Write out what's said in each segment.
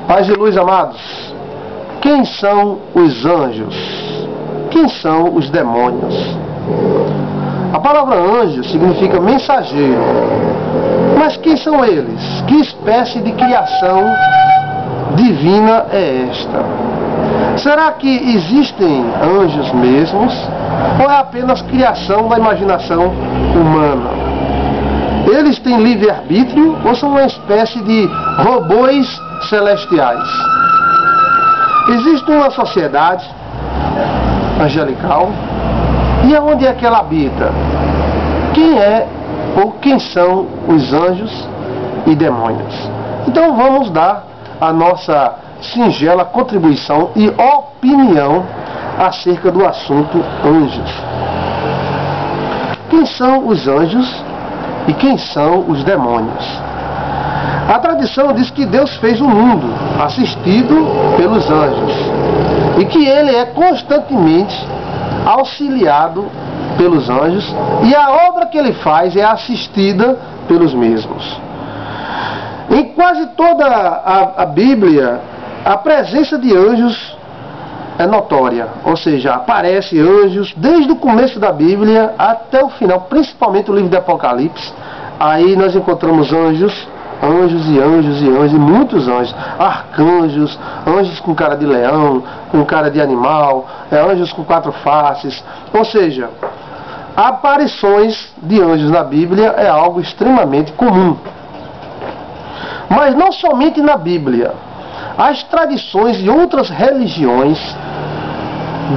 Paz e luz, amados. Quem são os anjos? Quem são os demônios? A palavra anjo significa mensageiro. Mas quem são eles? Que espécie de criação divina é esta? Será que existem anjos mesmos? Ou é apenas criação da imaginação humana? Eles têm livre-arbítrio ou são uma espécie de robôs celestiais? Existe uma sociedade angelical, e aonde é que ela habita? Quem é ou quem são os anjos e demônios? Então vamos dar a nossa singela contribuição e opinião acerca do assunto anjos. Quem são os anjos e quem são os demônios? A tradição diz que Deus fez o mundo assistido pelos anjos e que ele é constantemente auxiliado pelos anjos e a obra que ele faz é assistida pelos mesmos. Em quase toda a Bíblia, a presença de anjos é notória, ou seja, aparece anjos desde o começo da Bíblia até o final, principalmente o livro de Apocalipse. Aí nós encontramos anjos e anjos e anjos, e muitos anjos, arcanjos, anjos com cara de leão, com cara de animal, anjos com 4 faces. Ou seja, aparições de anjos na Bíblia é algo extremamente comum. Mas não somente na Bíblia. As tradições de outras religiões,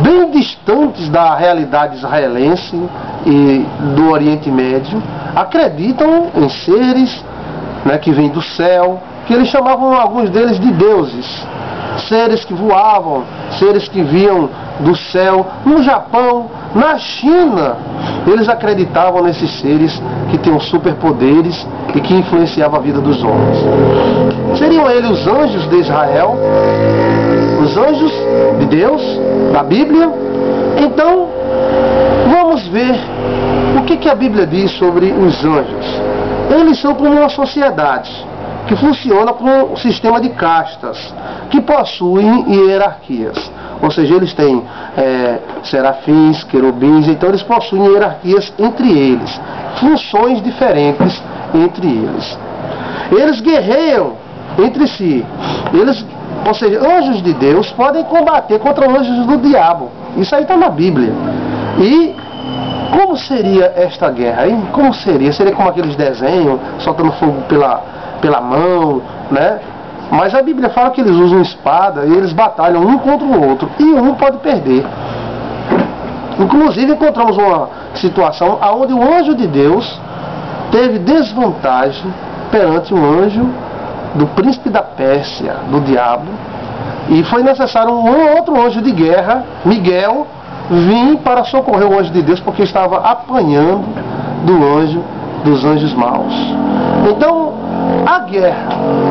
bem distantes da realidade israelense e do Oriente Médio, acreditam em seres, que vêm do céu, que eles chamavam alguns deles de deuses. Seres que voavam, seres que vinham do céu. No Japão, na China, eles acreditavam nesses seres que tinham superpoderes e que influenciavam a vida dos homens. Seriam eles os anjos de Israel? Os anjos de Deus, da Bíblia? Então, vamos ver o que a Bíblia diz sobre os anjos. Eles são como uma sociedade que funciona como um sistema de castas, que possuem hierarquias. Ou seja, eles têm serafins, querubins, então eles possuem hierarquias entre eles, funções diferentes entre eles. Eles guerreiam entre si. Ou seja, anjos de Deus podem combater contra anjos do diabo. Isso aí está na Bíblia. E como seria esta guerra, hein? Como seria? Seria como aqueles desenhos, soltando fogo pela mão, né? Mas a Bíblia fala que eles usam espada e eles batalham um contra o outro. E um pode perder. Inclusive encontramos uma situação onde o anjo de Deus teve desvantagem perante um anjo do príncipe da Pérsia, do diabo. E foi necessário um outro anjo de guerra, Miguel, vir para socorrer o anjo de Deus, porque estava apanhando dos anjos maus. Então, a guerra,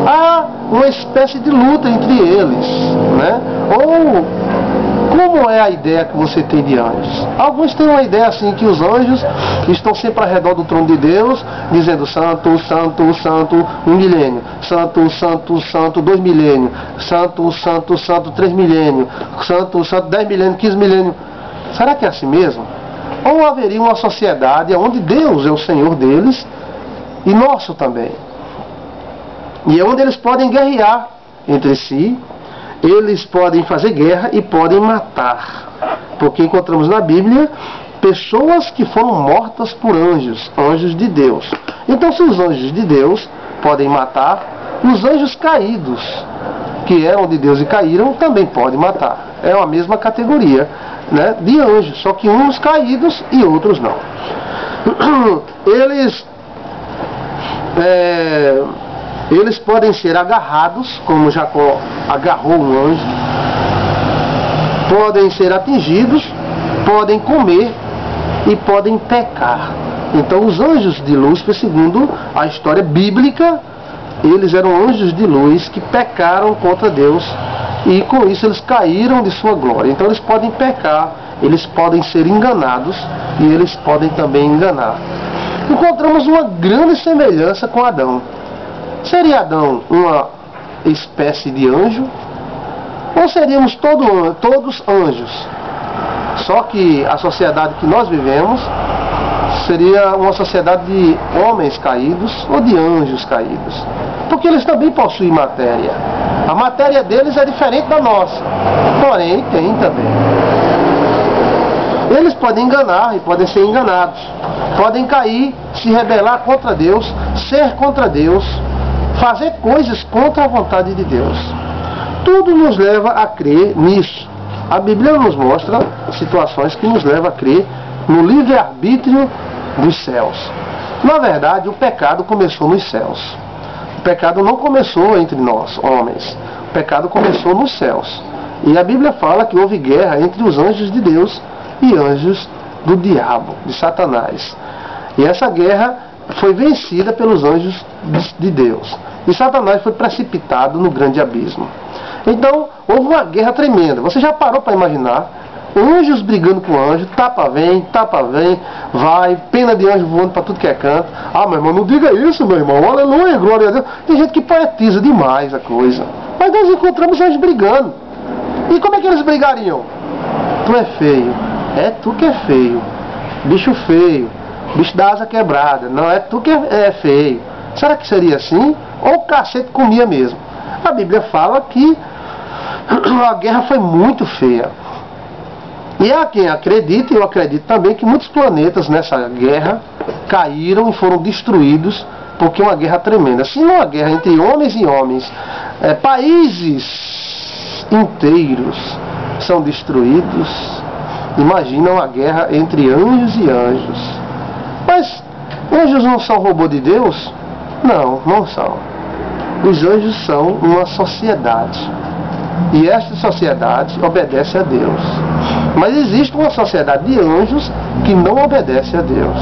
há uma espécie de luta entre eles, né? Ou como é a ideia que você tem de anjos? Alguns têm uma ideia assim, que os anjos estão sempre ao redor do trono de Deus, dizendo santo, santo, santo, 1 milênio, santo, santo, santo, 2 milênios, santo, santo, santo, 3 milênios, santo, santo, 10 milênios, 15 milênios. Será que é assim mesmo? Ou haveria uma sociedade onde Deus é o Senhor deles e nosso também? E é onde eles podem guerrear entre si, eles podem fazer guerra e podem matar. Porque encontramos na Bíblia pessoas que foram mortas por anjos, anjos de Deus. Então, se os anjos de Deus podem matar, os anjos caídos, que eram de Deus e caíram, também podem matar. É a mesma categoria, né, de anjos, só que uns caídos e outros não. Eles podem ser agarrados, como Jacó agarrou um anjo, podem ser atingidos, podem comer e podem pecar. Então os anjos de luz, segundo a história bíblica, eles eram anjos de luz que pecaram contra Deus e com isso eles caíram de sua glória. Então eles podem pecar, eles podem ser enganados e eles podem também enganar. Encontramos uma grande semelhança com Adão. Seria Adão uma espécie de anjo? Ou seríamos todos anjos? Só que a sociedade que nós vivemos seria uma sociedade de homens caídos ou de anjos caídos. Porque eles também possuem matéria. A matéria deles é diferente da nossa. Porém, tem também. Eles podem enganar e podem ser enganados. Podem cair, se rebelar contra Deus, ser contra Deus, fazer coisas contra a vontade de Deus. Tudo nos leva a crer nisso. A Bíblia nos mostra situações que nos levam a crer no livre-arbítrio dos céus. Na verdade, o pecado começou nos céus. O pecado não começou entre nós, homens. O pecado começou nos céus. E a Bíblia fala que houve guerra entre os anjos de Deus e anjos do diabo, de Satanás. E essa guerra foi vencida pelos anjos de Deus. E Satanás foi precipitado no grande abismo. Então, houve uma guerra tremenda. Você já parou para imaginar? Anjos brigando com anjos, tapa vem, vai, pena de anjo voando para tudo que é canto. Ah, meu irmão, não diga isso, meu irmão, aleluia, glória a Deus. Tem gente que poetiza demais a coisa. Mas nós encontramos anjos brigando. E como é que eles brigariam? Tu é feio, é tu que é feio. Bicho feio, bicho da asa quebrada, não é tu que é feio. Será que seria assim? Ou o cacete comia mesmo? A Bíblia fala que a guerra foi muito feia. E há quem acredita, e eu acredito também, que muitos planetas nessa guerra caíram e foram destruídos, porque é uma guerra tremenda. Se não é uma guerra entre homens e homens, países inteiros são destruídos, imagina uma guerra entre anjos e anjos. Mas anjos não são robô de Deus? Não, não são. Os anjos são uma sociedade. E esta sociedade obedece a Deus. Mas existe uma sociedade de anjos que não obedece a Deus.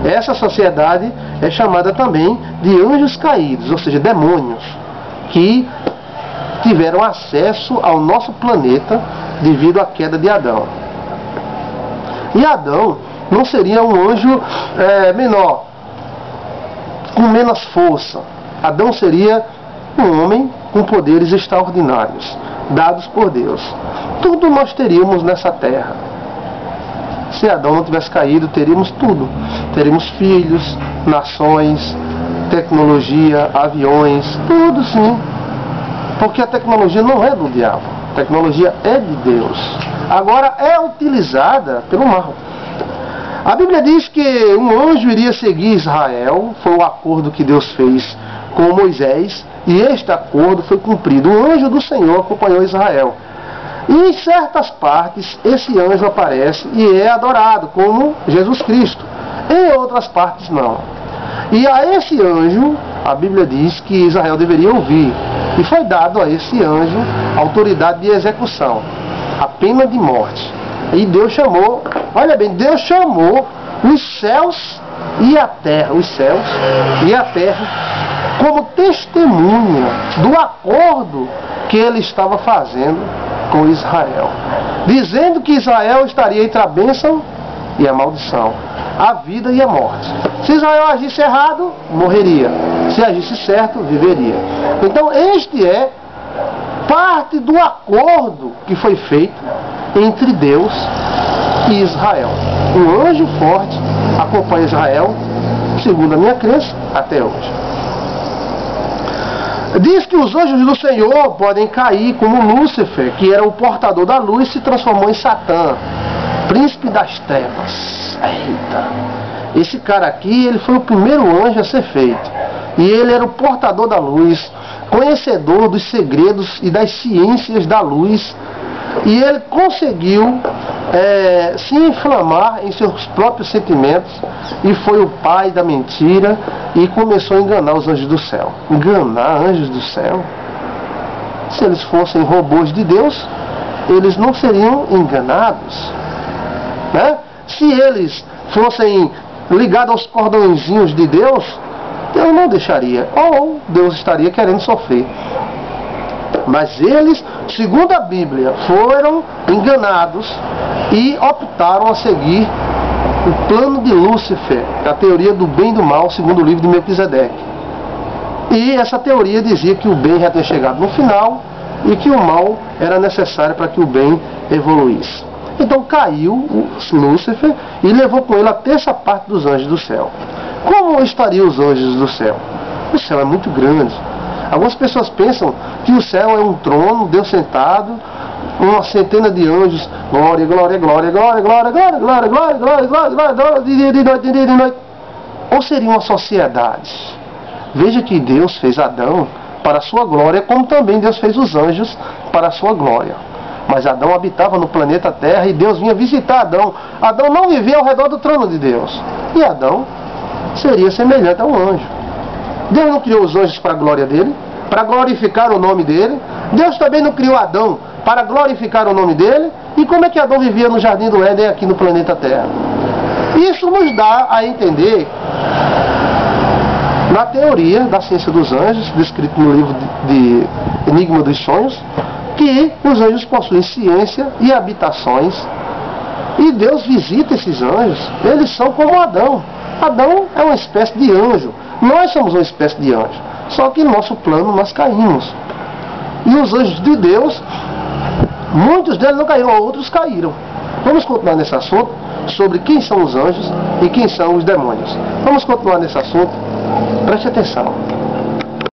Essa sociedade é chamada também de anjos caídos, ou seja, demônios, que tiveram acesso ao nosso planeta devido à queda de Adão. E Adão não seria um anjo menor, com menos força. Adão seria um homem com poderes extraordinários, dados por Deus. Tudo nós teríamos nessa terra. Se Adão não tivesse caído, teríamos tudo. Teríamos filhos, nações, tecnologia, aviões, tudo sim. Porque a tecnologia não é do diabo. A tecnologia é de Deus. Agora é utilizada pelo mal. A Bíblia diz que um anjo iria seguir Israel. Foi o acordo que Deus fez com Moisés. E este acordo foi cumprido. O anjo do Senhor acompanhou Israel. E em certas partes, esse anjo aparece e é adorado, como Jesus Cristo. Em outras partes, não. E a esse anjo, a Bíblia diz que Israel deveria ouvir. E foi dado a esse anjo a autoridade de execução, a pena de morte. E Deus chamou, olha bem, Deus chamou os céus e a terra, como testemunha do acordo que ele estava fazendo com Israel, dizendo que Israel estaria entre a bênção e a maldição, a vida e a morte. Se Israel agisse errado, morreria. Se agisse certo, viveria. Então este é parte do acordo que foi feito entre Deus e Israel. Um anjo forte acompanha Israel, segundo a minha crença, até hoje. Diz que os anjos do Senhor podem cair, como Lúcifer, que era o portador da luz, se transformou em Satã, príncipe das trevas. Eita! Esse cara aqui, ele foi o primeiro anjo a ser feito. E ele era o portador da luz, conhecedor dos segredos e das ciências da luz. E ele conseguiu se inflamar em seus próprios sentimentos e foi o pai da mentira e começou a enganar os anjos do céu. Enganar anjos do céu? Se eles fossem robôs de Deus, eles não seriam enganados, né? Se eles fossem ligados aos cordõezinhos de Deus, Deus não deixaria, ou Deus estaria querendo sofrer. Mas eles, segundo a Bíblia, foram enganados e optaram a seguir o plano de Lúcifer, a teoria do bem e do mal, segundo o livro de Melquisedeque. E essa teoria dizia que o bem já tinha chegado no final e que o mal era necessário para que o bem evoluísse. Então caiu o Lúcifer e levou com ele a terça parte dos anjos do céu. Como estariam os anjos do céu? O céu é muito grande. Algumas pessoas pensam que o céu é um trono, Deus sentado, uma centena de anjos, glória, glória, glória, glória, glória, glória, glória, glória, glória, glória, glória, de noite, de noite. Ou seria uma sociedade? Veja que Deus fez Adão para a sua glória, como também Deus fez os anjos para a sua glória. Mas Adão habitava no planeta Terra e Deus vinha visitar Adão. Adão não vivia ao redor do trono de Deus. E Adão seria semelhante a um anjo. Deus não criou os anjos para a glória dele, para glorificar o nome dele. Deus também não criou Adão para glorificar o nome dele. E como é que Adão vivia no jardim do Éden aqui no planeta Terra? Isso nos dá a entender, na teoria da ciência dos anjos, descrito no livro de Enigma dos Sonhos, que os anjos possuem ciência e habitações. E Deus visita esses anjos. Eles são como Adão. Adão é uma espécie de anjo. Nós somos uma espécie de anjo. Só que no nosso plano nós caímos. E os anjos de Deus, muitos deles não caíram, outros caíram. Vamos continuar nesse assunto sobre quem são os anjos e quem são os demônios. Vamos continuar nesse assunto. Preste atenção.